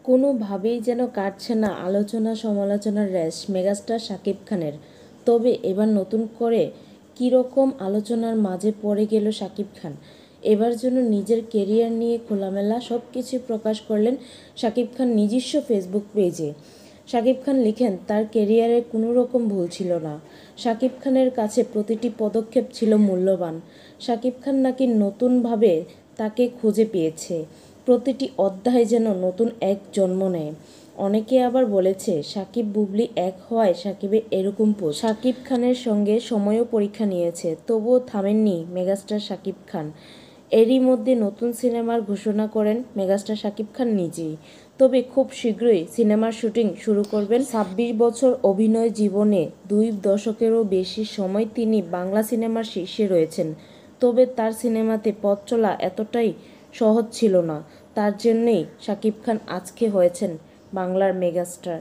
কোনোভাবেই যেন কাটছে না আলোচনা সমালোচনার রেশ মেগাস্টার শাকিব খানের। তবে এবার নতুন করে কীরকম আলোচনার মাঝে পড়ে গেল শাকিব খান। এবার যেন নিজের কেরিয়ার নিয়ে খোলামেলা সব কিছু প্রকাশ করলেন শাকিব খান নিজস্ব ফেসবুক পেজে। শাকিব খান লিখেন, তার কেরিয়ারে কোনো রকম ভুল ছিল না। শাকিব খানের কাছে প্রতিটি পদক্ষেপ ছিল মূল্যবান। শাকিব খান নাকি নতুনভাবে তাকে খুঁজে পেয়েছে। প্রতিটি অধ্যায় যেন নতুন এক জন্ম নেয়। অনেকে আবার বলেছে সাকিব বুবলি এক হওয়ায় সাকিবের এরকম পোস্ট। শাকিব খানের সঙ্গে সময়ও পরীক্ষা নিয়েছে, তবুও থামেননি মেগাস্টার শাকিব খান। এরই মধ্যে নতুন সিনেমার ঘোষণা করেন মেগাস্টার শাকিব খান নিজেই। তবে খুব শীঘ্রই সিনেমার শুটিং শুরু করবেন। ২৬ বছর অভিনয় জীবনে ২ দশকেরও বেশি সময় তিনি বাংলা সিনেমার শীর্ষে রয়েছেন। তবে তার সিনেমাতে পথ চলা এতটাই সহজ ছিল না। তার জন্যই শাকিব খান আজকে হয়েছেন বাংলার মেগাস্টার।